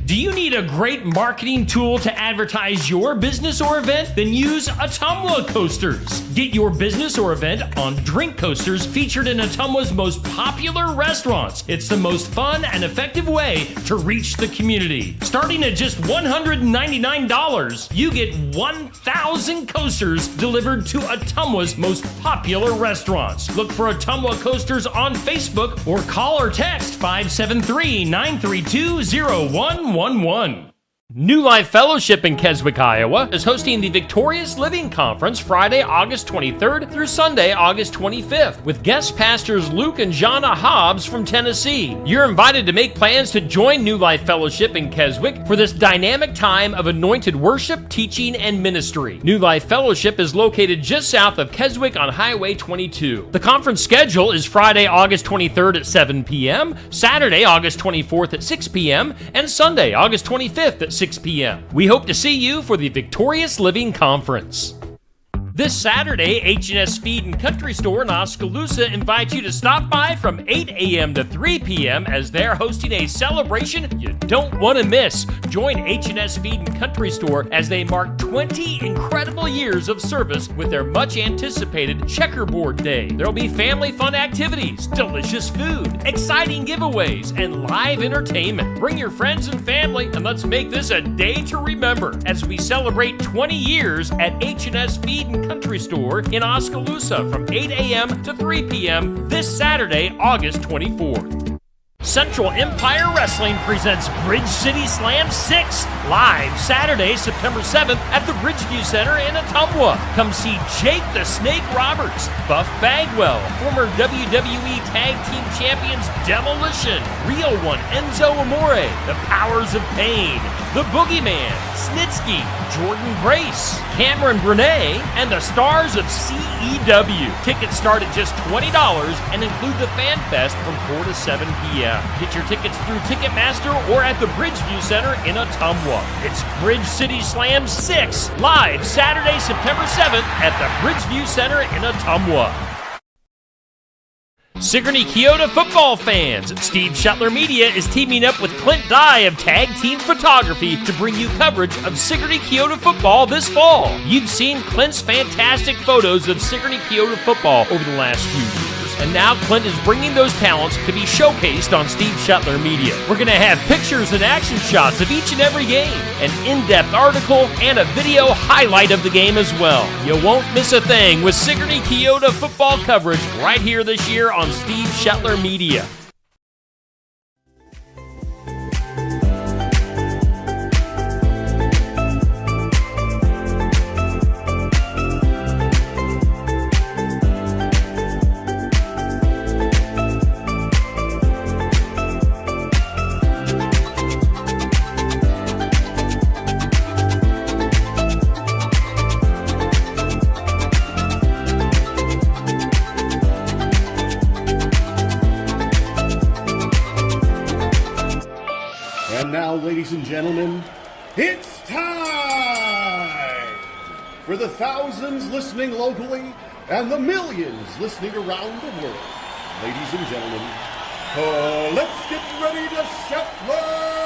Do you need a great marketing tool to advertise your business or event? Then use Ottumwa Coasters. Get your business or event on drink coasters featured in Ottumwa's most popular restaurants. It's the most fun and effective way to reach the community. Starting at just $199, you get 1,000 coasters delivered to Ottumwa's most popular restaurants. Look for Ottumwa Coasters on Facebook or call or text 573-932-0111. New Life Fellowship in Keswick, Iowa is hosting the Victorious Living Conference Friday, August 23rd through Sunday, August 25th with guest pastors Luke and Jana Hobbs from Tennessee. You're invited to make plans to join New Life Fellowship in Keswick for this dynamic time of anointed worship, teaching, and ministry. New Life Fellowship is located just south of Keswick on Highway 22. The conference schedule is Friday, August 23rd at 7 p.m., Saturday, August 24th at 6 p.m., and Sunday, August 25th at 6 p.m. We hope to see you for the Victorious Living Conference. This Saturday, H&S Feed and Country Store in Oskaloosa invites you to stop by from 8 a.m. to 3 p.m. as they're hosting a celebration you don't want to miss. Join H&S Feed and Country Store as they mark 20 incredible years of service with their much-anticipated Checkerboard Day. There'll be family fun activities, delicious food, exciting giveaways, and live entertainment. Bring your friends and family, and let's make this a day to remember as we celebrate 20 years at H&S Feed and Country Store in Oskaloosa from 8 a.m. to 3 p.m. this Saturday, August 24th. Central Empire Wrestling presents Bridge City Slam 6 live Saturday, September 7th at the Bridgeview Center in Ottumwa. Come see Jake the Snake Roberts, Buff Bagwell, former WWE Tag Team Champions Demolition, Real One Enzo Amore, The Powers of Pain, The Boogeyman, Snitsky, Jordan Grace, Cameron Brunet, and the stars of CEW. Tickets start at just $20 and include the Fan Fest from 4 to 7 p.m. Get your tickets through Ticketmaster or at the Bridgeview Center in Ottumwa. It's Bridge City Slam 6, live Saturday, September 7th at the Bridgeview Center in Ottumwa. Sigourney Keota football fans, Steve Shetler Media is teaming up with Clint Dye of Tag Team Photography to bring you coverage of Sigourney Keota football this fall. You've seen Clint's fantastic photos of Sigourney Keota football over the last few years. And now Clint is bringing those talents to be showcased on Steve Shetler Media. We're going to have pictures and action shots of each and every game, an in-depth article, and a video highlight of the game as well. You won't miss a thing with Sigourney Keota football coverage right here this year on Steve Shetler Media. Ladies and gentlemen, it's time for the thousands listening locally and the millions listening around the world. Ladies and gentlemen, let's get ready to Shetler!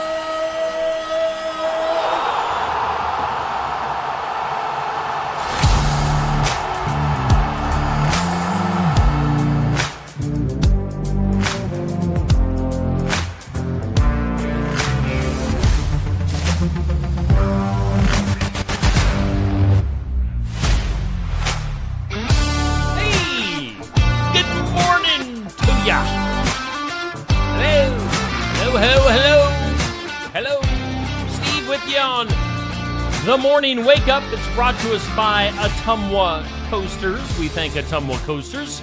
The Morning Wake Up is brought to us by Ottumwa Coasters. We thank Ottumwa Coasters.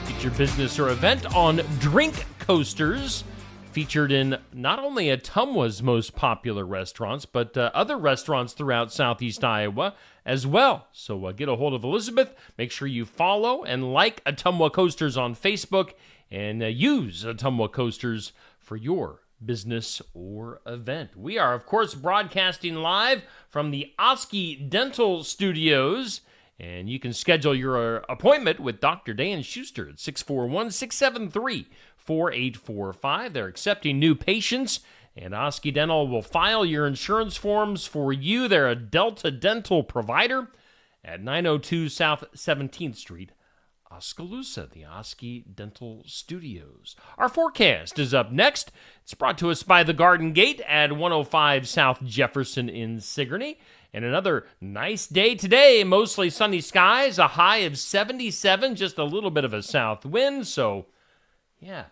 Get your business or event on Drink Coasters, featured in not only Ottumwa's most popular restaurants, but other restaurants throughout Southeast Iowa as well. So get a hold of Elizabeth. Make sure you follow and like Ottumwa Coasters on Facebook, and use Ottumwa Coasters for your business or event. We are, of course, broadcasting live from the Oski Dental Studios, and you can schedule your appointment with Dr. Dan Schuster at 641-673-4845. They're accepting new patients And Oski Dental will file your insurance forms for you. They're a Delta Dental provider at 902 South 17th Street, Oskaloosa, the Oski Dental Studios. Our forecast is up next. It's brought to us by the Garden Gate at 105 South Jefferson in Sigourney. And another nice day today, mostly sunny skies, a high of 77, just a little bit of a south wind. So, yeah,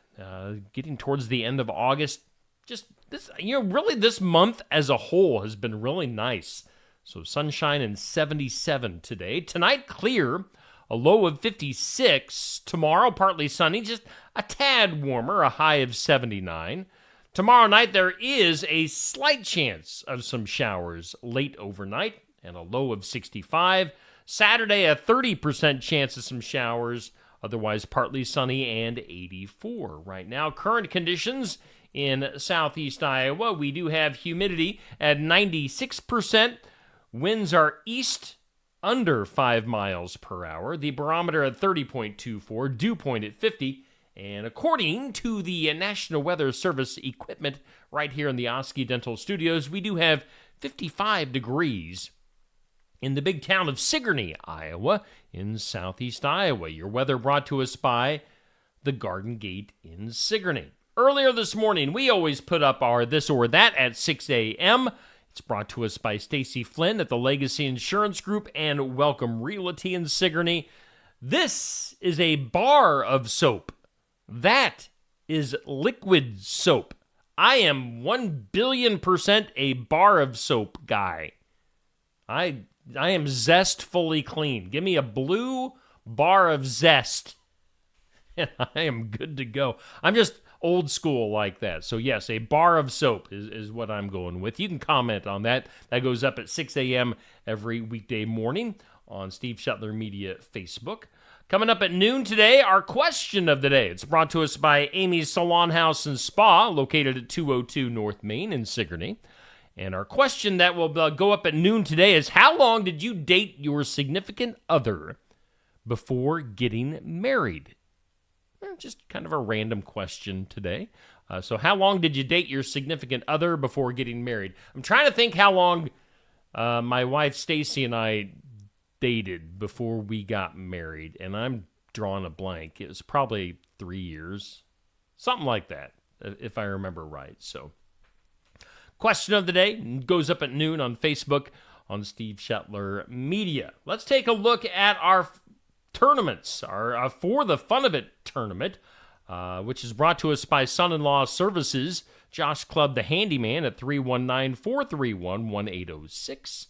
getting towards the end of August. Just this, really this month as a whole has been really nice. So sunshine and 77 today. Tonight, clear, a low of 56. Tomorrow, partly sunny, just a tad warmer, a high of 79. Tomorrow night, there is a slight chance of some showers late overnight and a low of 65. Saturday, a 30% chance of some showers, otherwise partly sunny and 84. Right now, current conditions in southeast Iowa, we do have humidity at 96%. Winds are east under 5 miles per hour. The barometer at 30.24, dew point at 50. And according to the National Weather Service equipment right here in the Oski Dental Studios, we do have 55 degrees in the big town of Sigourney, Iowa, in southeast Iowa. Your weather brought to us by the Garden Gate in Sigourney. Earlier this morning, we always put up our This or That at 6 a.m. It's brought to us by Stacy Flynn at the Legacy Insurance Group and Welcome Realty in Sigourney. This is a bar of soap. That is liquid soap. I am 1,000,000,000% a bar of soap guy. I am Zest fully clean. Give me a blue bar of Zest, and I am good to go. I'm just old school like that. So yes, a bar of soap is what I'm going with. You can comment on that. That goes up at 6 a.m. every weekday morning on Steve Shetler Media Facebook. Coming up at noon today, our question of the day. It's brought to us by Amy's Salon House and Spa, located at 202 North Main in Sigourney. And our question that will go up at noon today is, how long did you date your significant other before getting married? Just kind of a random question today. So how long did you date your significant other before getting married? I'm trying to think how long my wife Stacy and I dated before we got married, and I'm drawing a blank. It was probably 3 years, something like that, if I remember right. So question of the day goes up at noon on Facebook on Steve Shetler Media. Let's take a look at our tournaments, our For the Fun of It tournament, which is brought to us by Son-in-Law Services, Josh Clubb the Handyman at 319-431-1806.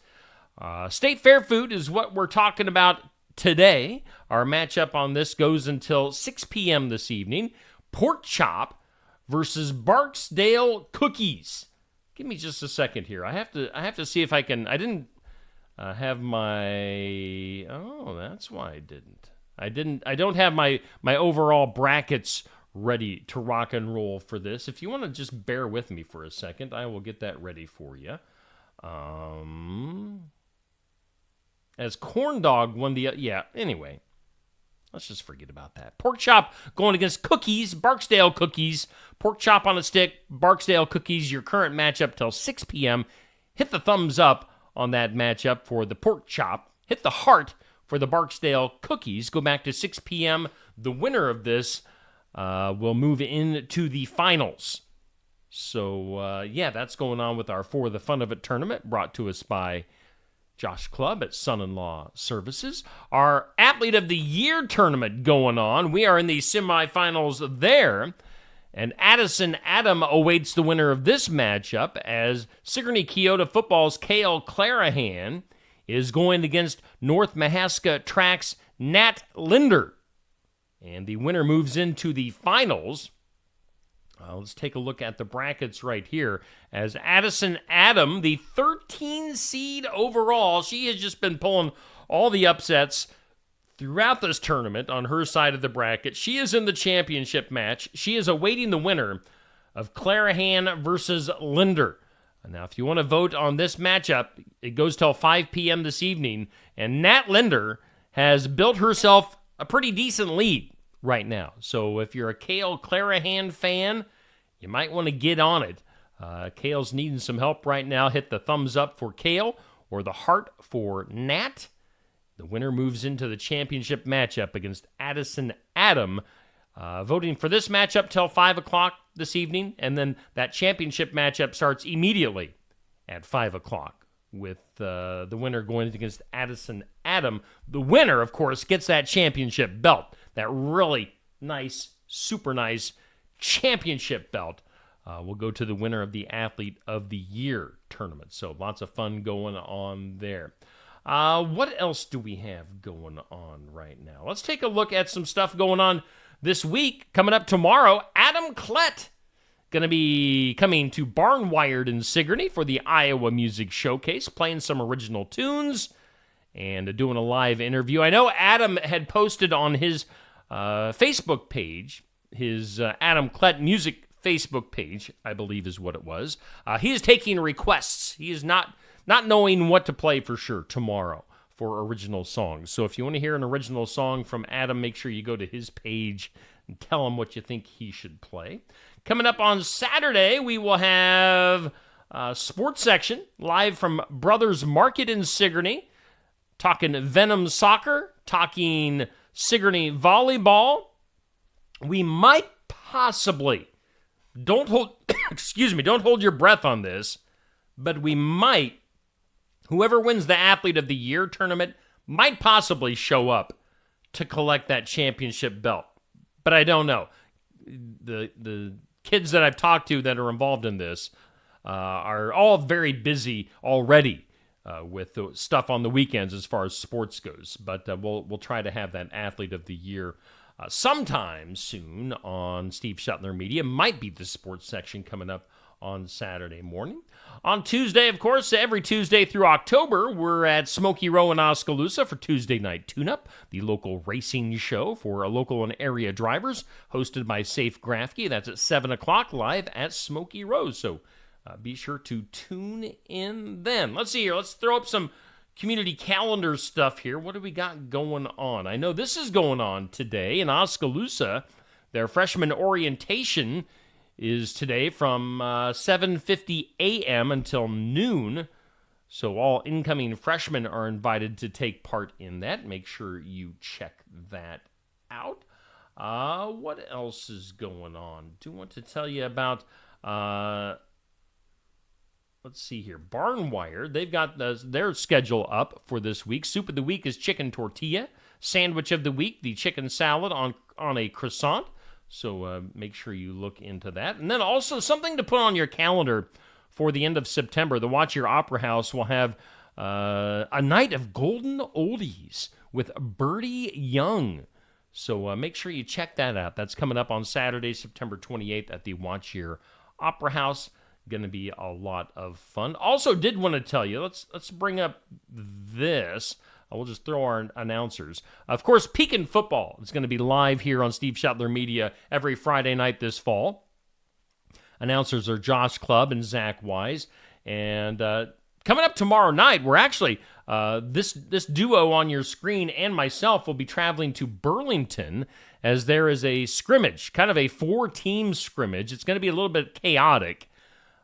State Fair food is what we're talking about today. Our matchup on this goes until 6 p.m. this evening. Pork chop versus Barksdale cookies. Give me just a second here. I have to see if I can. I didn't have my. Oh, that's why I didn't. I don't have my overall brackets ready to rock and roll for this. If you want to just bear with me for a second, I will get that ready for you. As Corn Dog won the... Yeah, anyway. Let's just forget about that. Pork chop going against cookies, Barksdale cookies. Pork chop on a stick, Barksdale cookies, your current matchup till 6 p.m. Hit the thumbs up on that matchup for the pork chop. Hit the heart for the Barksdale cookies. Go back to 6 p.m. The winner of this will move into the finals. So, yeah, that's going on with our For the Fun of It tournament, brought to us by Josh Clubb at Son-in-Law Services. Our Athlete of the Year tournament going on. We are in the semifinals there. And Addison Adam awaits the winner of this matchup as Sigourney Keota football's Kale Clarahan is going against North Mahaska Track's Nat Linder. And the winner moves into the finals. Let's take a look at the brackets right here. As Addison Adam, the 13 seed overall, she has just been pulling all the upsets throughout this tournament on her side of the bracket. She is in the championship match. She is awaiting the winner of Clarahan versus Linder. Now, if you want to vote on this matchup, it goes till 5 p.m. this evening. And Nat Linder has built herself a pretty decent lead right now. So if you're a Kale Clarahan fan, you might want to get on it. Kale's needing some help right now. Hit the thumbs up for Kale or the heart for Nat. The winner moves into the championship matchup against Addison Adam. Voting for this matchup till 5 o'clock this evening, and then that championship matchup starts immediately at 5 o'clock with the winner going against Addison Adam. The winner, of course, gets that championship belt, that really nice, super nice championship belt. Will go to the winner of the Athlete of the Year tournament. So lots of fun going on there. What else do we have going on right now? Let's take a look at some stuff going on this week. Coming up tomorrow, Adam Klett going to be coming to Barnwired in Sigourney for the Iowa Music Showcase, playing some original tunes and doing a live interview. I know Adam had posted on his Facebook page, his Adam Klett Music Facebook page, I believe is what it was. He is taking requests. He is not knowing what to play for sure tomorrow for original songs. So if you want to hear an original song from Adam, make sure you go to his page and tell him what you think he should play. Coming up on Saturday, we will have a sports section live from Brothers Market in Sigourney, talking Venom Soccer, talking Sigourney Volleyball. We might possibly, don't hold your breath on this, but we might, whoever wins the Athlete of the Year tournament might possibly show up to collect that championship belt. But I don't know. The kids that I've talked to that are involved in this are all very busy already with the stuff on the weekends as far as sports goes. But we'll try to have that Athlete of the Year sometime soon on Steve Shuttler Media. Might be the sports section coming up on Saturday morning. On Tuesday, of course, every Tuesday through October, we're at Smoky Row in Oskaloosa for Tuesday Night Tune-Up, the local racing show for local and area drivers, hosted by Safe Grafke. That's at 7 o'clock live at Smoky Row, so be sure to tune in then. Let's see here. Let's throw up some community calendar stuff here. What do we got going on? I know this is going on today in Oskaloosa. Their freshman orientation is today from 7:50 a.m. until noon. So all incoming freshmen are invited to take part in that. Make sure you check that out. What else is going on? Do want to tell you about, let's see here, Barnwire. They've got their schedule up for this week. Soup of the week is chicken tortilla. Sandwich of the week, the chicken salad on a croissant. So make sure you look into that. And then also something to put on your calendar for the end of September. The Watch Your Opera House will have a night of golden oldies with Birdie Young. So make sure you check that out. That's coming up on Saturday, September 28th at the Watch Your Opera House. Going to be a lot of fun. Also did want to tell you, let's bring up this. We'll just throw our announcers. Of course, Pekin football is going to be live here on Steve Shuttler Media every Friday night this fall. Announcers are Josh Clubb and Zach Wise. And coming up tomorrow night, we're actually, this duo on your screen and myself will be traveling to Burlington as there is a scrimmage, kind of a 4-team scrimmage. It's going to be a little bit chaotic.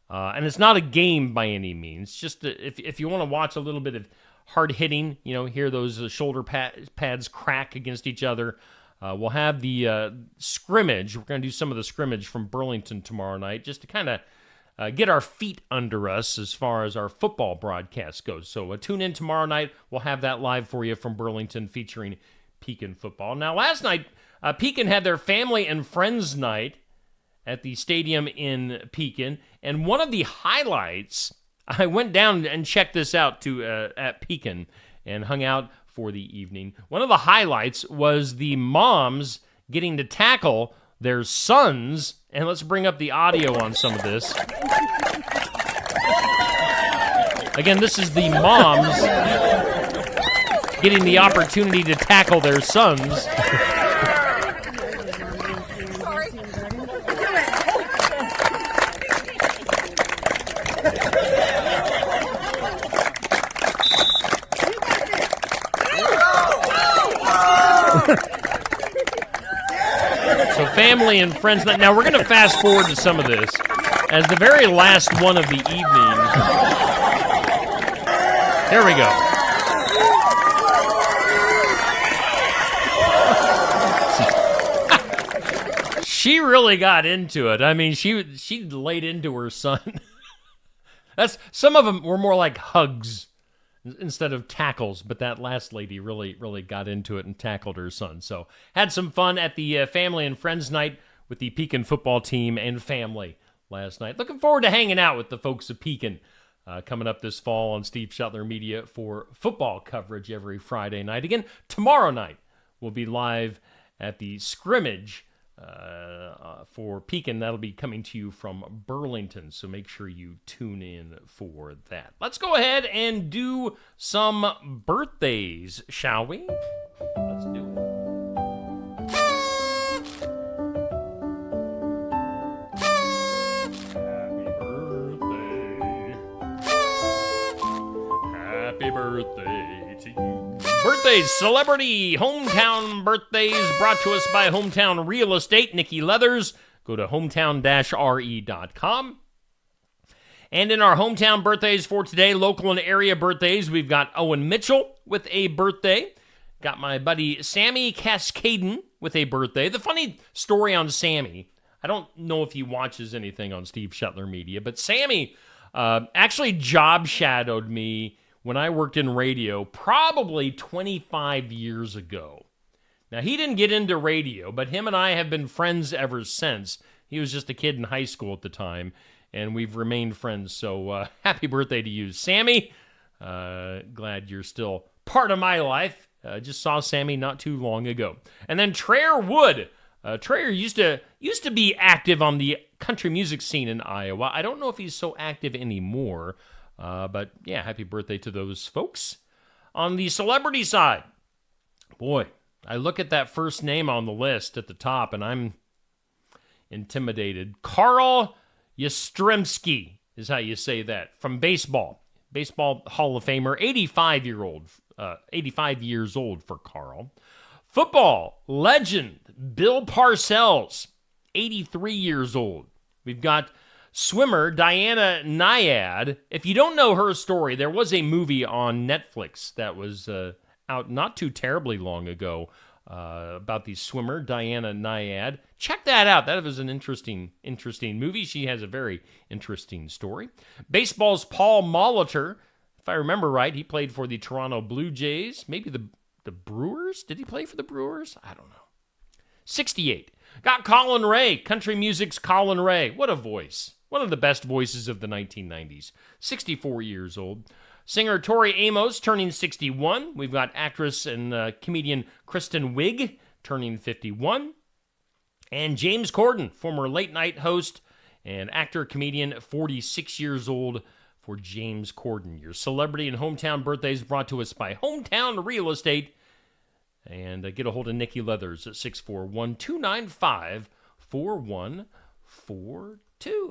And it's not a game by any means. Just if you want to watch a little bit of hard hitting, hear those shoulder pads crack against each other. We'll have the scrimmage. We're going to do some of the scrimmage from Burlington tomorrow night just to kind of get our feet under us as far as our football broadcast goes. So tune in tomorrow night. We'll have that live for you from Burlington featuring Pekin football. Now, last night, Pekin had their family and friends night at the stadium in Pekin. And one of the highlights, I went down and checked this out at Pekin and hung out for the evening. One of the highlights was the moms getting to tackle their sons. And let's bring up the audio on some of this. Again, this is the moms getting the opportunity to tackle their sons. So family and friends. Now we're going to fast forward to some of this. as the very last one of the evening. Here we go. She really got into it. I mean, she laid into her son. Some of them were more like hugs instead of tackles, but that last lady really got into it and tackled her son. So had some fun at the family and friends night with the Pekin football team and family last night. Looking forward to hanging out with the folks of Pekin coming up this fall on Steve Shuttler Media for football coverage every Friday night. Again, tomorrow night we'll be live at the scrimmage for Pekin. That'll be coming to you from Burlington, so make sure you tune in for that. Let's go ahead and do some birthdays, shall we? Let's do it. Happy birthday to you. Birthdays, celebrity, hometown birthdays brought to us by Hometown Real Estate, Nikki Leathers. Go to hometown-re.com. And in our hometown birthdays for today, local and area birthdays, we've got Owen Mitchell with a birthday. Got my buddy Sammy Cascaden with a birthday. The funny story on Sammy, I don't know if he watches anything on Steve Shuttler Media, but Sammy actually job shadowed me when I worked in radio probably 25 years ago. Now, he didn't get into radio, but him and I have been friends ever since. He was just a kid in high school at the time, and we've remained friends. So happy birthday to you, Sammy. Glad you're still part of my life. Just saw Sammy not too long ago. And then Traer Wood. Traer used to be active on the country music scene in Iowa. I don't know if he's so active anymore. But yeah, happy birthday to those folks. On the celebrity side, boy, I look at that first name on the list at the top and I'm intimidated. Carl Yastrzemski is how you say that, from baseball. Baseball Hall of Famer, 85 years old for Carl. Football legend Bill Parcells, 83 years old. We've got swimmer Diana Nyad. If you don't know her story, there was a movie on Netflix that was out not too terribly long ago about the swimmer Diana Nyad. Check that out. That was an interesting movie. She has a very interesting story. Baseball's Paul Molitor. If I remember right, he played for the Toronto Blue Jays. Maybe the Brewers? Did he play for the Brewers? I don't know. 68. Got Colin Ray. Country music's Colin Ray. What a voice. One of the best voices of the 1990s. 64 years old. Singer Tori Amos turning 61. We've got actress and comedian Kristen Wiig turning 51. And James Corden, former late night host and actor, comedian, 46 years old for James Corden. Your celebrity and hometown birthdays brought to us by Hometown Real Estate. And get a hold of Nikki Leathers at 641-295-4142.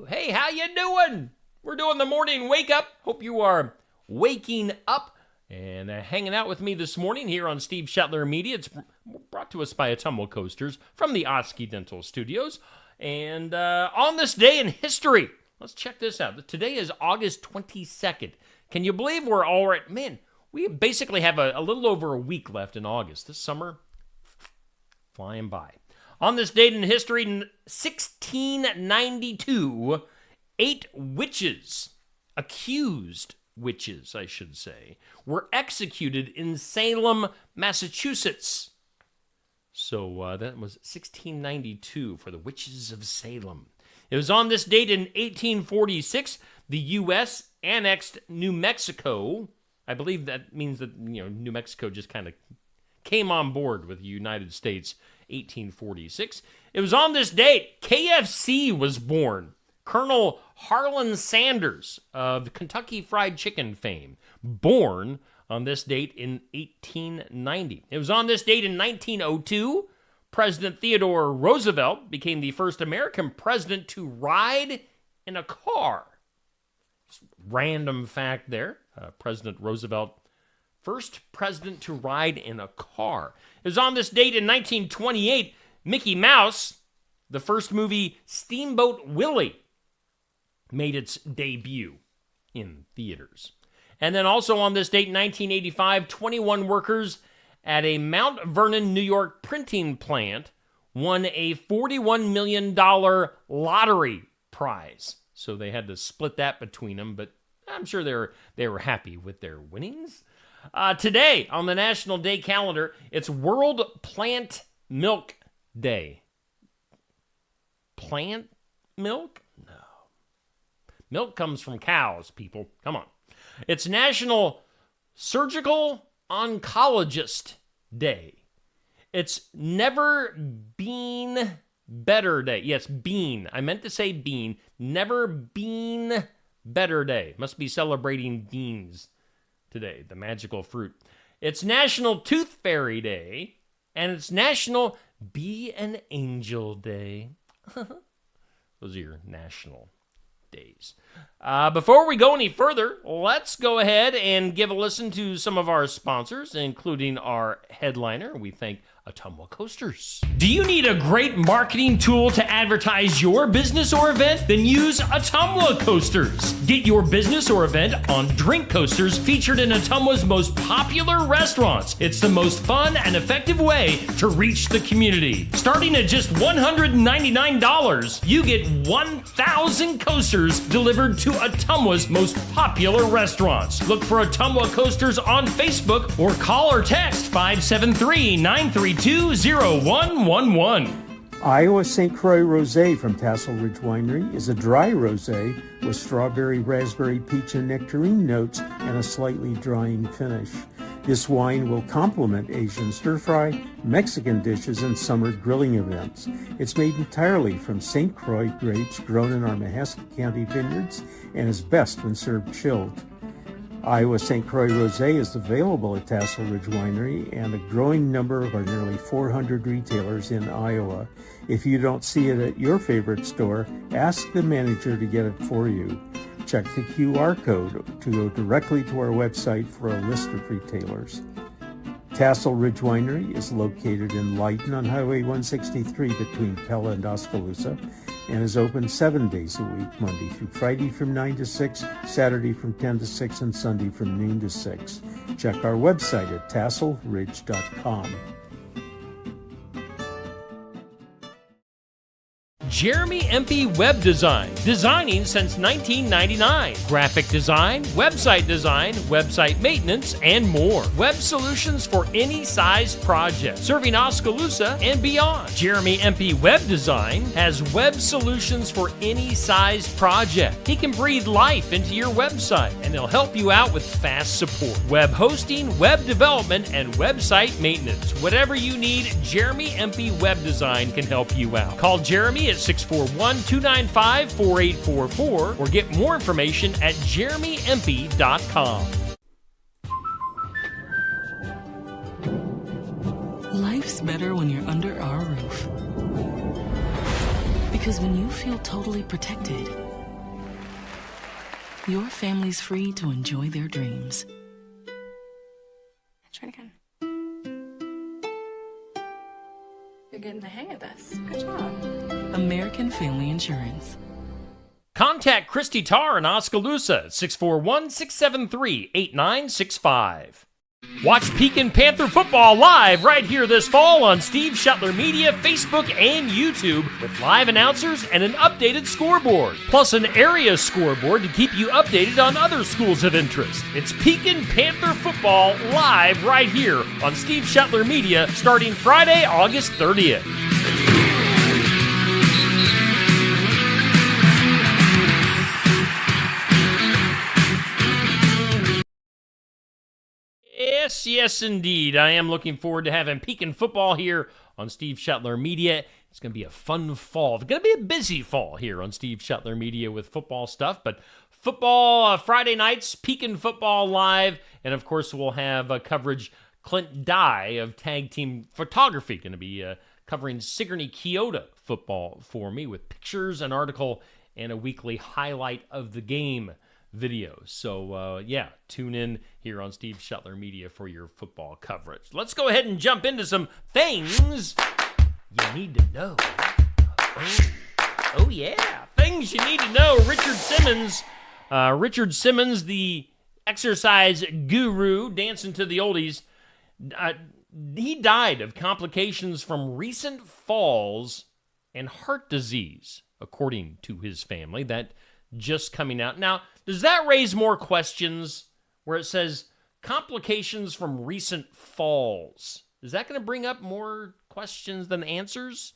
Hey, how you doing? We're doing the morning wake up. Hope you are waking up and hanging out with me this morning here on Steve Shuttler Media. It's brought to us by Autumnal Coasters from the Oski Dental Studios. And on this day in history, let's check this out. Today is August 22nd. Can you believe we're already, man, we basically have a little over a week left in August. This summer, flying by. On this date in history, 1692, 8 witches, accused witches, I should say, were executed in Salem, Massachusetts. So that was 1692 for the witches of Salem. It was on this date in 1846, the U.S. annexed New Mexico. I believe that means that, New Mexico just kind of came on board with the United States, 1846. It was on this date KFC was born. Colonel Harlan Sanders of Kentucky Fried Chicken fame, born on this date in 1890. It was on this date in 1902, President Theodore Roosevelt became the first American president to ride in a car. Just random fact there. President Roosevelt, first president to ride in a car. It was on this date in 1928, Mickey Mouse, the first movie Steamboat Willie, made its debut in theaters. And then also on this date in 1985, 21 workers at a Mount Vernon, New York printing plant won a $41 million lottery prize. So they had to split that between them, but I'm sure they were happy with their winnings. Today, on the National Day calendar, it's World Plant Milk Day. Plant milk? No. Milk comes from cows, people. Come on. It's National Surgical Oncologist Day. It's Never Been Better Day. Yes, bean. I meant to say bean. Never Been Better Day. Must be celebrating beans today, the magical fruit. It's National Tooth Fairy Day, and it's National Be an Angel Day. Those are your national days. Before we go any further, let's go ahead and give a listen to some of our sponsors, including our headliner. We thank Ottumwa Coasters. Do you need a great marketing tool to advertise your business or event? Then use Ottumwa Coasters. Get your business or event on drink coasters featured in Ottumwa's most popular restaurants. It's the most fun and effective way to reach the community. Starting at just $199, you get 1,000 coasters delivered to Ottumwa's most popular restaurants. Look for Ottumwa Coasters on Facebook or call or text 573-932-0111. Iowa St. Croix Rosé from Tassel Ridge Winery is a dry rosé with strawberry, raspberry, peach, and nectarine notes and a slightly drying finish. This wine will complement Asian stir-fry, Mexican dishes, and summer grilling events. It's made entirely from St. Croix grapes grown in our Mahaska County vineyards and is best when served chilled. Iowa St. Croix Rosé is available at Tassel Ridge Winery and a growing number of our nearly 400 retailers in Iowa. If you don't see it at your favorite store, ask the manager to get it for you. Check the QR code to go directly to our website for a list of retailers. Tassel Ridge Winery is located in Lyton on Highway 163 between Pella and Oskaloosa and is open 7 days a week, Monday through Friday from 9 to 6, Saturday from 10 to 6, and Sunday from noon to 6. Check our website at tasselridge.com. Jeremy Empey Web Design, designing since 1999. Graphic design, website maintenance, and more. Web solutions for any size project, serving Oskaloosa and beyond. Jeremy Empey Web Design has web solutions for any size project. He can breathe life into your website, and he'll help you out with fast support. Web hosting, web development, and website maintenance. Whatever you need, Jeremy Empey Web Design can help you out. Call Jeremy at 641-295-4844 or get more information at jeremyempey.com. Life's better when you're under our roof. Because when you feel totally protected, your family's free to enjoy their dreams. Try it again. You're getting the hang of this. Good job. American Family Insurance. Contact Christy Tarr in Oskaloosa at 641-673-8965. Watch Pekin Panther football live right here this fall on Steve Shuttler Media, Facebook, and YouTube with live announcers and an updated scoreboard, plus an area scoreboard to keep you updated on other schools of interest. It's Pekin Panther football live right here on Steve Shuttler Media starting Friday, August 30th. Yes, indeed. I am looking forward to having Pekin football here on Steve Shuttler Media. It's going to be a fun fall. It's going to be a busy fall here on Steve Shuttler Media with football stuff, but football Friday nights, Pekin football live, and of course we'll have coverage. Clint Dye of Tag Team Photography going to be covering Sigourney Keota football for me with pictures, an article, and a weekly highlight of the game video. So, tune in here on Steve Shuttler Media for your football coverage. Let's go ahead and jump into some things you need to know. Oh yeah. Things things you need to know. Richard Simmons, the exercise guru, dancing to the oldies, he died of complications from recent falls and heart disease, according to his family. That just coming out. Now, does that raise more questions where it says complications from recent falls? Is that going to bring up more questions than answers?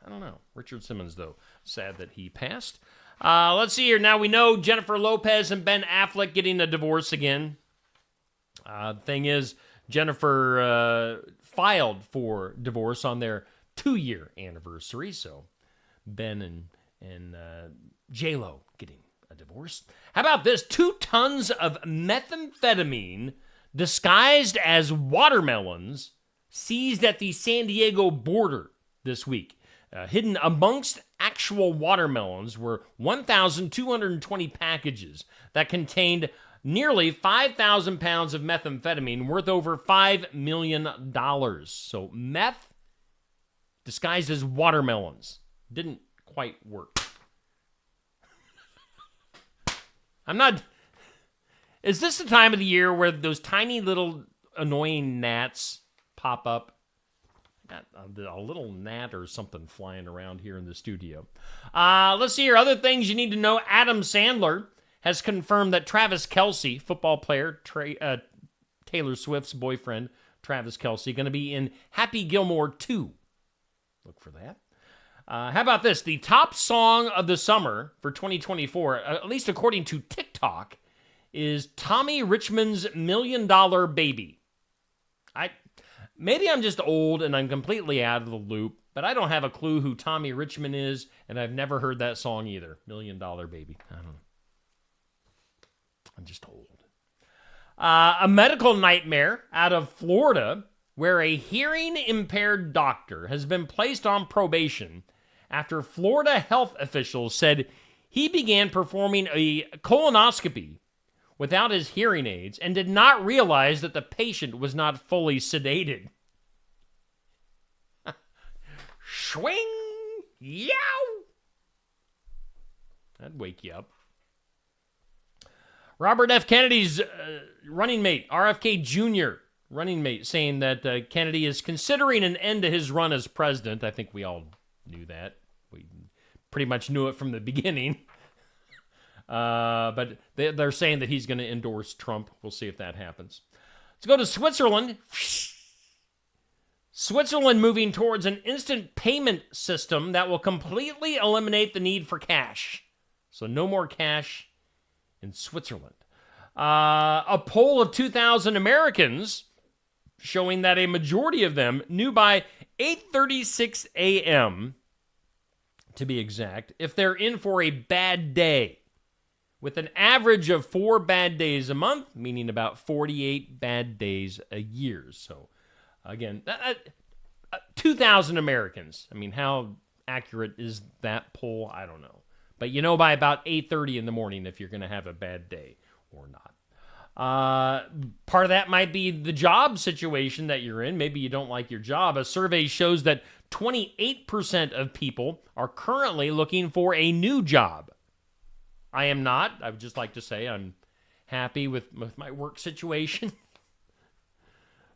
I don't know. Richard Simmons, though, sad that he passed. Let's see here. Now we know Jennifer Lopez and Ben Affleck getting a divorce again. The thing is, Jennifer filed for divorce on their 2-year anniversary, so Ben and J-Lo getting a divorce. How about this? 2 tons of methamphetamine disguised as watermelons seized at the San Diego border this week. Hidden amongst actual watermelons were 1,220 packages that contained nearly 5,000 pounds of methamphetamine worth over $5 million. So meth disguised as watermelons. Didn't quite work. Is this the time of the year where those tiny little annoying gnats pop up? Got a little gnat or something flying around here in the studio. Let's see here. Other things you need to know. Adam Sandler has confirmed that Travis Kelce, football player, Taylor Swift's boyfriend, Travis Kelce, going to be in Happy Gilmore 2. Look for that. How about this? The top song of the summer for 2024, at least according to TikTok, is Tommy Richmond's $1 Million Baby. Maybe I'm just old and I'm completely out of the loop, but I don't have a clue who Tommy Richmond is, and I've never heard that song either. $1 Million Baby. I don't know. I'm just old. A medical nightmare out of Florida where a hearing-impaired doctor has been placed on probation after Florida health officials said he began performing a colonoscopy without his hearing aids and did not realize that the patient was not fully sedated. Swing! Yow! That'd wake you up. Robert F. Kennedy's running mate, RFK Jr., running mate, saying that Kennedy is considering an end to his run as president. I think we all knew that. We pretty much knew it from the beginning. But they're saying that he's going to endorse Trump. We'll see if that happens. Let's go to Switzerland. Switzerland moving towards an instant payment system that will completely eliminate the need for cash. So no more cash in Switzerland. A poll of 2,000 Americans showing that a majority of them knew by 8:36 a.m., to be exact, if they're in for a bad day. With an average of 4 bad days a month, meaning about 48 bad days a year. So, again, 2,000 Americans. I mean, how accurate is that poll? I don't know. But you know by about 8:30 in the morning if you're going to have a bad day or not. Part of that might be the job situation that you're in. Maybe you don't like your job. A survey shows that 28% of people are currently looking for a new job. I am not. I would just like to say I'm happy with my work situation.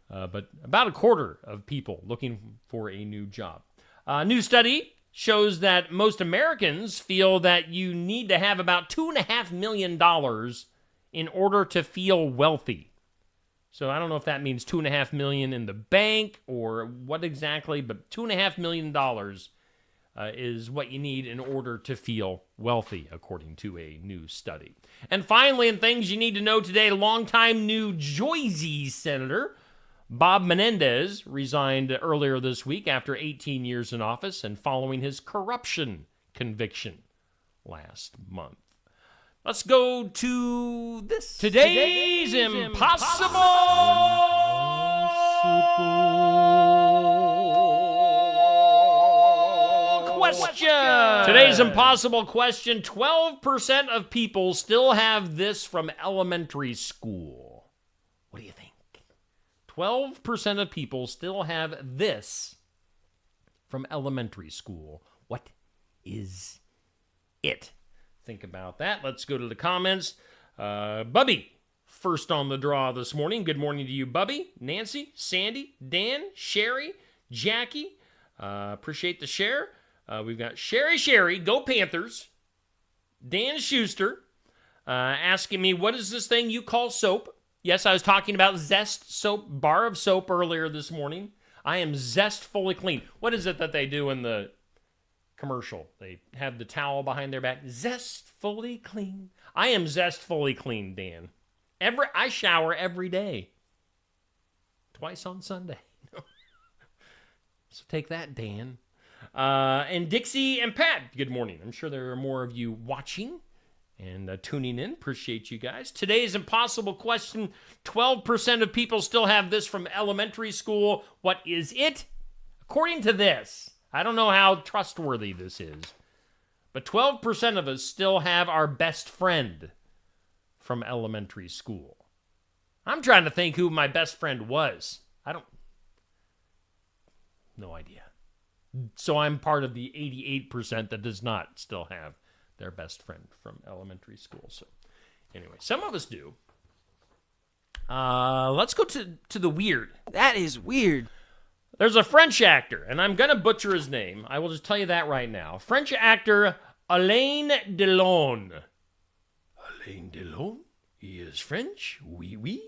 But about a quarter of people looking for a new job. A new study shows that most Americans feel that you need to have about $2.5 million in order to feel wealthy. So I don't know if that means $2.5 million in the bank or what exactly, but $2.5 million is what you need in order to feel wealthy, according to a new study. And finally, in things you need to know today, longtime New Jersey Senator Bob Menendez resigned earlier this week after 18 years in office and following his corruption conviction last month. Let's go to this. Today's Impossible Question. Today's impossible question. 12% of people still have this from elementary school. What do you think? 12% of people still have this from elementary school. What is it? think about that. Let's go to the comments. Bubby, first on the draw this morning. Good morning to you, Bubby, Nancy, Sandy, Dan, Sherry, Jackie. Appreciate the share. We've got Sherry, go Panthers. Dan Schuster asking me, what is this thing you call soap? Yes, I was talking about Zest soap, bar of soap earlier this morning. I am Zest fully clean. What is it that they do in the commercial? They have the towel behind their back. Zest fully clean. I am Zest fully clean, Dan. I shower every day. Twice on Sunday. So take that, Dan. And Dixie and Pat, good morning. I'm sure there are more of you watching and tuning in. Appreciate you guys. Today's impossible question. 12% of people still have this from elementary school. What is it? According to this, I don't know how trustworthy this is, but 12% of us still have our best friend from elementary school. I'm trying to think who my best friend was. No idea. So I'm part of the 88% that does not still have their best friend from elementary school. So anyway, some of us do. Let's go to the weird. That is weird. There's a French actor, and I'm going to butcher his name. I will just tell you that right now. French actor Alain Delon. Alain Delon? He is French? Oui, oui.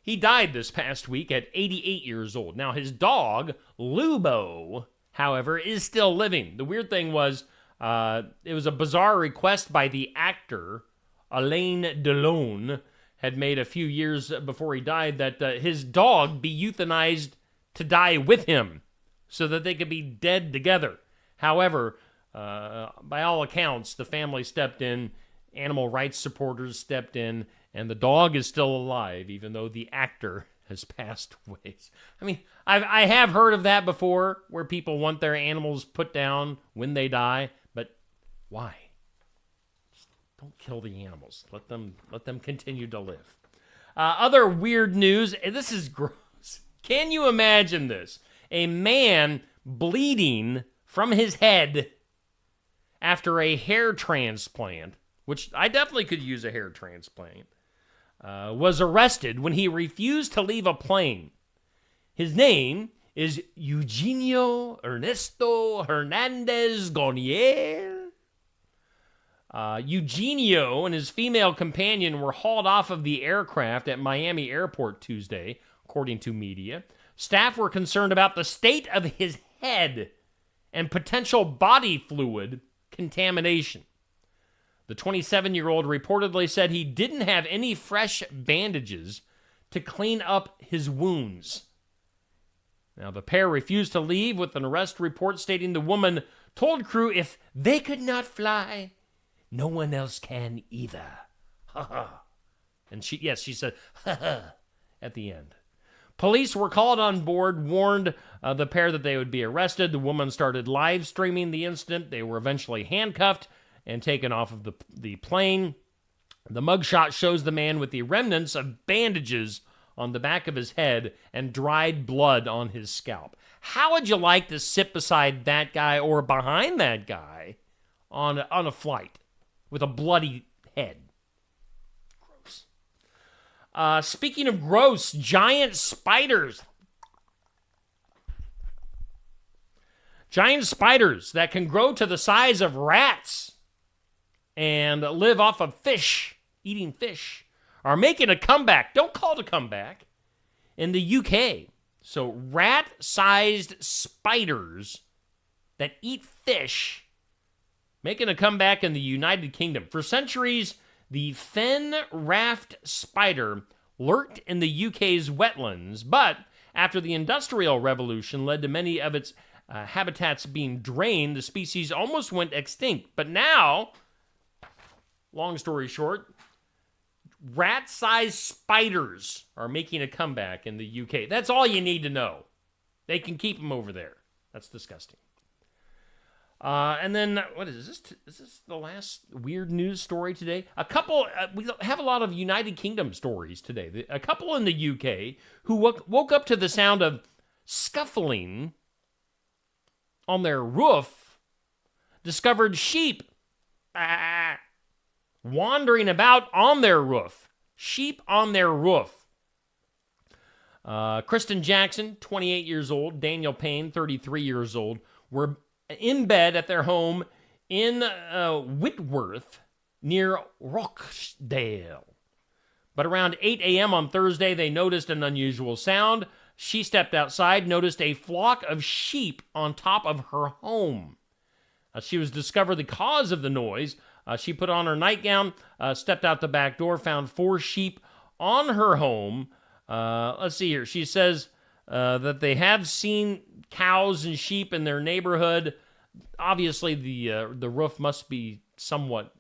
He died this past week at 88 years old. Now, his dog, Lubo, however, is still living. The weird thing was, it was a bizarre request by the actor, Alain Delon, had made a few years before he died that his dog be euthanized to die with him so that they could be dead together. However, by all accounts, the family stepped in, animal rights supporters stepped in, and the dog is still alive, even though the actor has passed away. I mean, I have heard of that before, where people want their animals put down when they die, but why? Just don't kill the animals. Let them continue to live. Other weird news. This is gross. Can you imagine this? A man bleeding from his head after a hair transplant, which I definitely could use a hair transplant, was arrested when he refused to leave a plane. His name is Eugenio Ernesto Hernandez Gonier. Eugenio and his female companion were hauled off of the aircraft at Miami Airport Tuesday, according to media. Staff were concerned about the state of his head and potential body fluid contamination. The 27-year-old reportedly said he didn't have any fresh bandages to clean up his wounds. Now, the pair refused to leave, with an arrest report stating the woman told crew if they could not fly, no one else can either. Ha ha. And she said, ha ha, at the end. Police were called on board, warned the pair that they would be arrested. The woman started live streaming the incident. They were eventually handcuffed and taken off of the plane. The mugshot shows the man with the remnants of bandages on the back of his head and dried blood on his scalp. How would you like to sit beside that guy or behind that guy on a flight with a bloody head? Gross. Speaking of gross, giant spiders. Giant spiders that can grow to the size of rats and live off of fish, eating fish, are making a comeback. Don't call it a comeback. In the UK. So rat-sized spiders that eat fish making a comeback in the United Kingdom. For centuries, the fen raft spider lurked in the UK's wetlands, but after the Industrial Revolution led to many of its habitats being drained, the species almost went extinct. But now, long story short, rat-sized spiders are making a comeback in the UK. That's all you need to know. They can keep them over there. That's disgusting. And then, what is this? Is this the last weird news story today? A couple, we have a lot of United Kingdom stories today. A couple in the UK who woke up to the sound of scuffling on their roof discovered sheep wandering about on their roof. Sheep on their roof. Kristen Jackson, 28 years old, Daniel Payne, 33 years old, were in bed at their home in Whitworth near Rochdale. But around 8 a.m. on Thursday, they noticed an unusual sound. She stepped outside, noticed a flock of sheep on top of her home. She was discovered the cause of the noise. She put on her nightgown, stepped out the back door, found 4 sheep on her home. Let's see here. She says that they have seen cows and sheep in their neighborhood. Obviously, the roof must be somewhat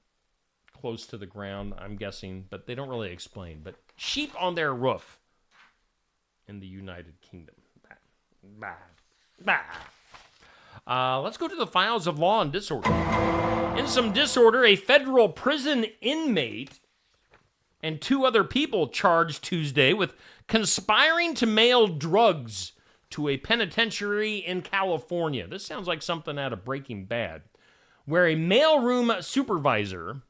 close to the ground, I'm guessing, but they don't really explain. But sheep on their roof in the United Kingdom. Let's go to the files of law and disorder. In some disorder, a federal prison inmate and 2 other people charged Tuesday with conspiring to mail drugs to a penitentiary in California. This sounds like something out of Breaking Bad, where a mailroom supervisor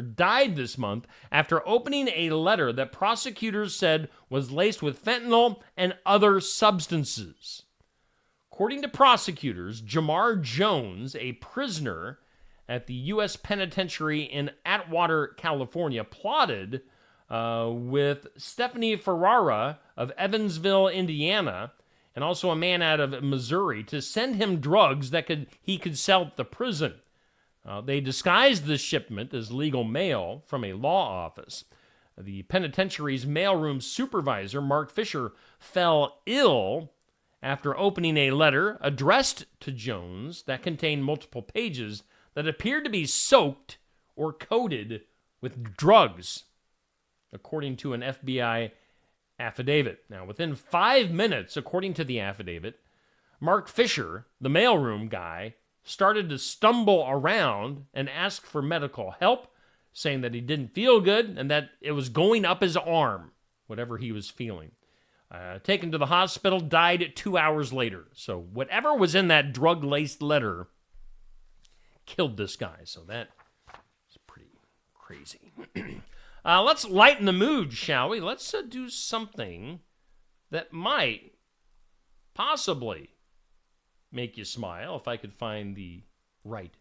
died this month after opening a letter that prosecutors said was laced with fentanyl and other substances. According to prosecutors, Jamar Jones, a prisoner at the U.S. Penitentiary in Atwater, California, plotted with Stephanie Ferrara of Evansville, Indiana, and also a man out of Missouri, to send him drugs that he could sell at the prison. They disguised the shipment as legal mail from a law office. The penitentiary's mailroom supervisor, Mark Fisher, fell ill after opening a letter addressed to Jones that contained multiple pages that appeared to be soaked or coated with drugs, according to an FBI affidavit. Now, within 5 minutes, according to the affidavit, Mark Fisher, the mailroom guy, started to stumble around and ask for medical help, saying that he didn't feel good and that it was going up his arm, whatever he was feeling. Taken to the hospital, died 2 hours later. So whatever was in that drug-laced letter killed this guy. So that is pretty crazy. Let's lighten the mood, shall we? Let's do something that might possibly make you smile. If I could find the right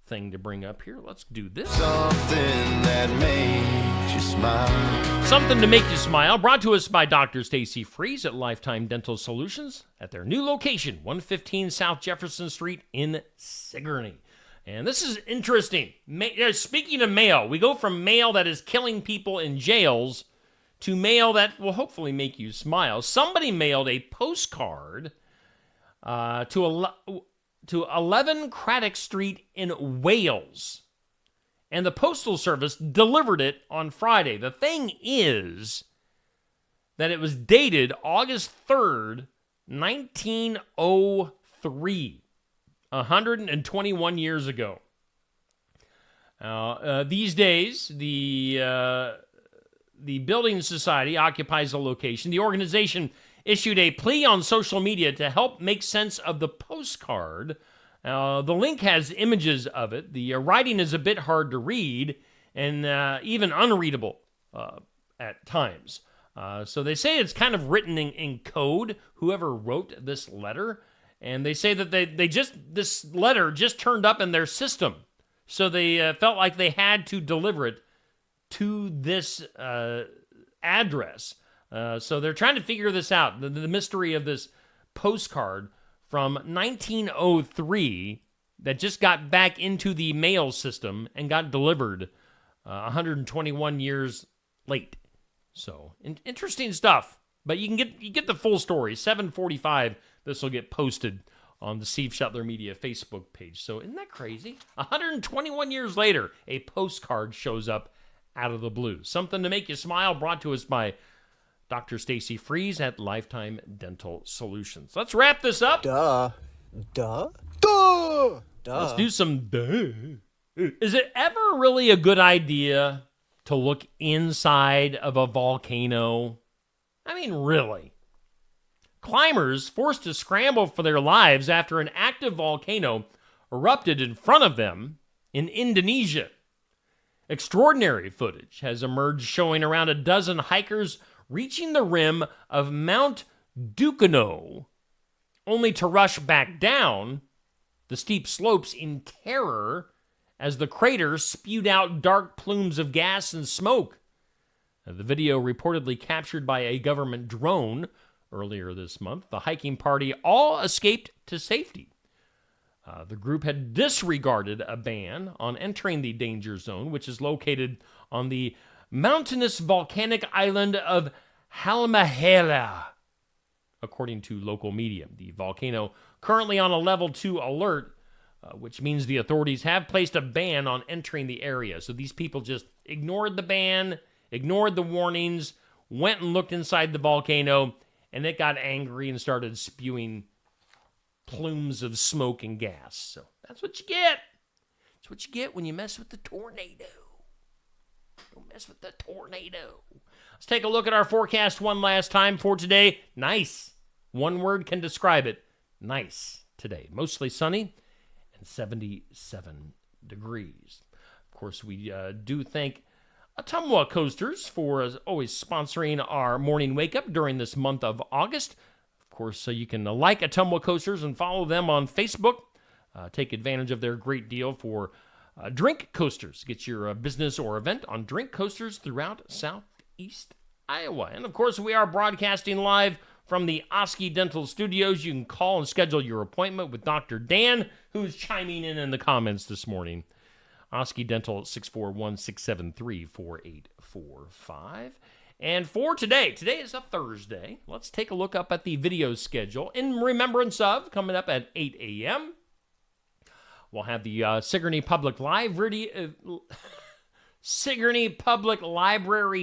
thing to bring up here, let's do this. Something that makes you smile. Something to make you smile, brought to us by Dr. Stacy Freeze at Lifetime Dental Solutions at their new location, 115 South Jefferson Street in Sigourney. And this is interesting. Speaking of mail, we go from mail that is killing people in jails to mail that will hopefully make you smile. Somebody mailed a postcard to 11 Craddock Street in Wales, and the Postal Service delivered it on Friday. The thing is that it was dated August 3rd, 1903, 121 years ago. These days, the Building Society occupies the location. The organization issued a plea on social media to help make sense of the postcard. The link has images of it. The writing is a bit hard to read and even unreadable at times. So they say it's kind of written in code, whoever wrote this letter. And they say that this letter just turned up in their system. So they felt like they had to deliver it to this address. So they're trying to figure this out, the mystery of this postcard from 1903 that just got back into the mail system and got delivered 121 years late. So interesting stuff, but you get the full story. 7:45, this will get posted on the Steve Shetler Media Facebook page. So isn't that crazy? 121 years later, a postcard shows up out of the blue. Something to make you smile, brought to us by Dr. Stacy Freeze at Lifetime Dental Solutions. Let's wrap this up. Let's do some duh. Is it ever really a good idea to look inside of a volcano? I mean, really. Climbers forced to scramble for their lives after an active volcano erupted in front of them in Indonesia. Extraordinary footage has emerged showing around a dozen hikers reaching the rim of Mount Ducono, only to rush back down the steep slopes in terror as the crater spewed out dark plumes of gas and smoke. The video reportedly captured by a government drone earlier this month. The hiking party all escaped to safety. The group had disregarded a ban on entering the danger zone, which is located on the mountainous volcanic island of Halmahera, according to local media. The volcano currently on a level 2 alert, which means the authorities have placed a ban on entering the area. So these people just ignored the ban, ignored the warnings, went and looked inside the volcano, and it got angry and started spewing plumes of smoke and gas. So that's what you get. That's what you get when you mess with the tornado. Don't mess with the tornado. Let's take a look at our forecast one last time for today. Nice. One word can describe it. Nice today. Mostly sunny and 77 degrees. Of course, we do thank Ottumwa Coasters for always sponsoring our morning wake up during this month of August. Of course, so you can like Ottumwa Coasters and follow them on Facebook. Take advantage of their great deal for drink coasters. Get your business or event on drink coasters throughout southeast Iowa. And of course, we are broadcasting live from the Oski Dental Studios. You can call and schedule your appointment with Dr. Dan, who's chiming in the comments this morning. Oski Dental, 641-673-4845. And for today is a Thursday. Let's take a look up at the video schedule in remembrance of, coming up at 8 a.m., we'll have the Sigourney Public Library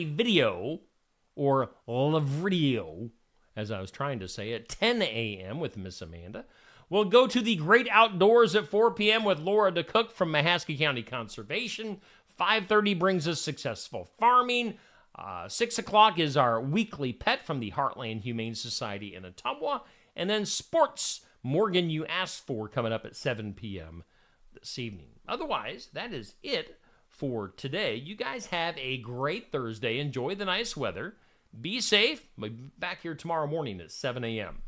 video, or Lavrio, as I was trying to say, at 10 a.m. with Miss Amanda. We'll go to the Great Outdoors at 4 p.m. with Laura DeCook from Mahaska County Conservation. 5:30 brings us Successful Farming. 6 o'clock is our weekly pet from the Heartland Humane Society in Ottumwa. And then sports, Morgan You Asked For, coming up at 7 p.m. this evening. Otherwise, that is it for today. You guys have a great Thursday. Enjoy the nice weather. Be safe. We'll be back here tomorrow morning at 7 a.m.